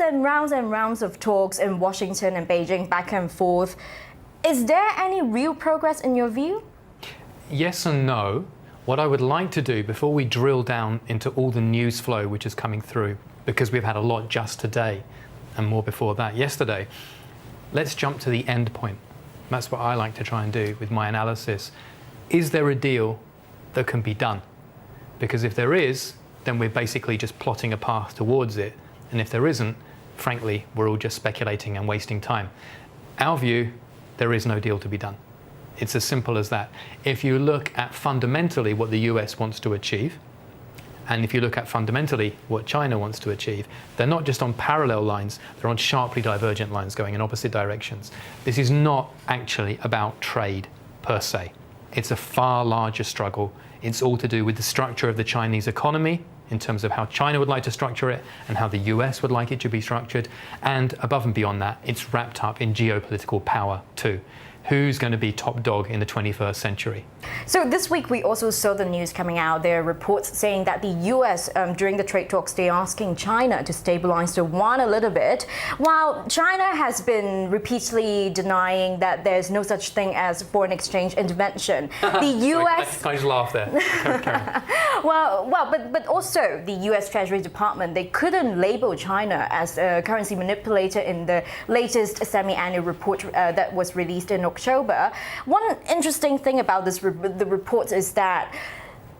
and rounds of talks in Washington and Beijing back and forth. Is there any real progress in your view? Yes and no. What I would like to do before we drill down into all the news flow which is coming through, because we've had a lot just today and more before that yesterday, let's jump to the end point. That's what I like to try and do with my analysis. Is there a deal that can be done? Because if there is, then we're basically just plotting a path towards it. And if there isn't, frankly, we're all just speculating and wasting time. Our view, there is no deal to be done. It's as simple as that. If you look at fundamentally what the US wants to achieve, and if you look at fundamentally what China wants to achieve, they're not just on parallel lines, they're on sharply divergent lines going in opposite directions. This is not actually about trade per se. It's a far larger struggle. It's all to do with the structure of the Chinese economy in terms of how China would like to structure it and how the US would like it to be structured. And above and beyond that, it's wrapped up in geopolitical power too. Who's going to be top dog in the 21st century? So this week we also saw the news coming out. There are reports saying that the US, during the trade talks, they're asking China to stabilize the yuan a little bit, while China has been repeatedly denying that there's no such thing as foreign exchange intervention. The US... I just laugh there. but also the US Treasury Department, they couldn't label China as a currency manipulator in the latest semi-annual report that was released in October. One interesting thing about the report is that,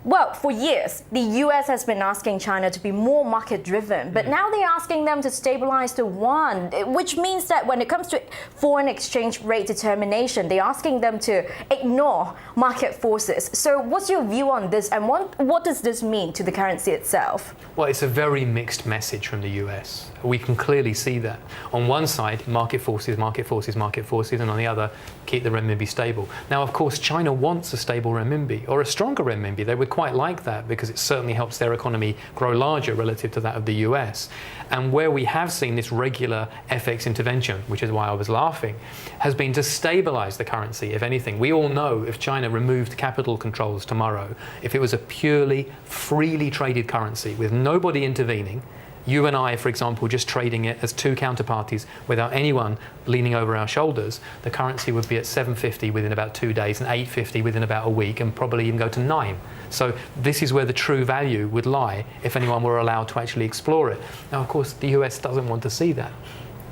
well, for years, the US has been asking China to be more market-driven, but now they're asking them to stabilize the yuan, which means that when it comes to foreign exchange rate determination, they're asking them to ignore market forces. So what's your view on this, and what does this mean to the currency itself? Well, it's a very mixed message from the US. We can clearly see that. On one side, market forces, market forces, market forces, and on the other, keep the renminbi stable. Now, of course, China wants a stable renminbi, or a stronger renminbi. They would quite like that because it certainly helps their economy grow larger relative to that of the US. And where we have seen this regular FX intervention, which is why I was laughing, has been to stabilize the currency, if anything. We all know if China removed capital controls tomorrow, if it was a purely freely traded currency with nobody intervening, you and I, for example, just trading it as two counterparties without anyone leaning over our shoulders, the currency would be at 750 within about 2 days and 850 within about a week, and probably even go to 9. So this is where the true value would lie if anyone were allowed to actually explore it. Now, of course, the US doesn't want to see that.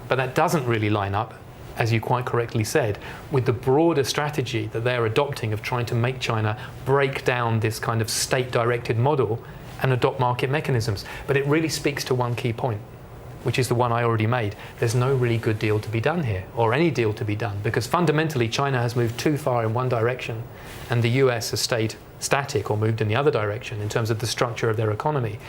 But that doesn't really line up, as you quite correctly said, with the broader strategy that they're adopting of trying to make China break down this kind of state-directed model and adopt market mechanisms. But it really speaks to one key point, which is the one I already made. There's no really good deal to be done here, or any deal to be done, because fundamentally China has moved too far in one direction and the US has stayed static or moved in the other direction in terms of the structure of their economy.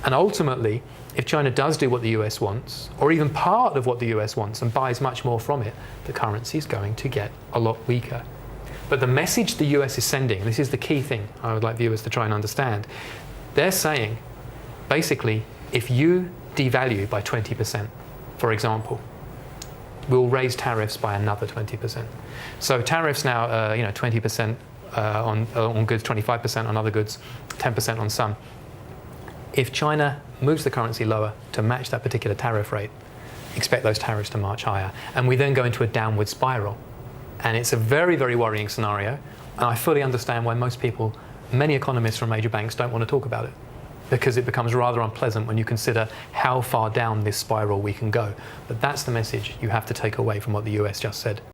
And ultimately, if China does do what the US wants, or even part of what the US wants, and buys much more from it, the currency is going to get a lot weaker. But the message the US is sending, and this is the key thing I would like viewers to try and understand, they're saying, basically, if you devalue by 20%, for example, we'll raise tariffs by another 20%. So tariffs now, 20% on goods, 25% on other goods, 10% on some. If China moves the currency lower to match that particular tariff rate, expect those tariffs to march higher. And we then go into a downward spiral. And it's a very, very worrying scenario. And I fully understand why most people, many economists from major banks, don't want to talk about it, because it becomes rather unpleasant when you consider how far down this spiral we can go. But that's the message you have to take away from what the US just said.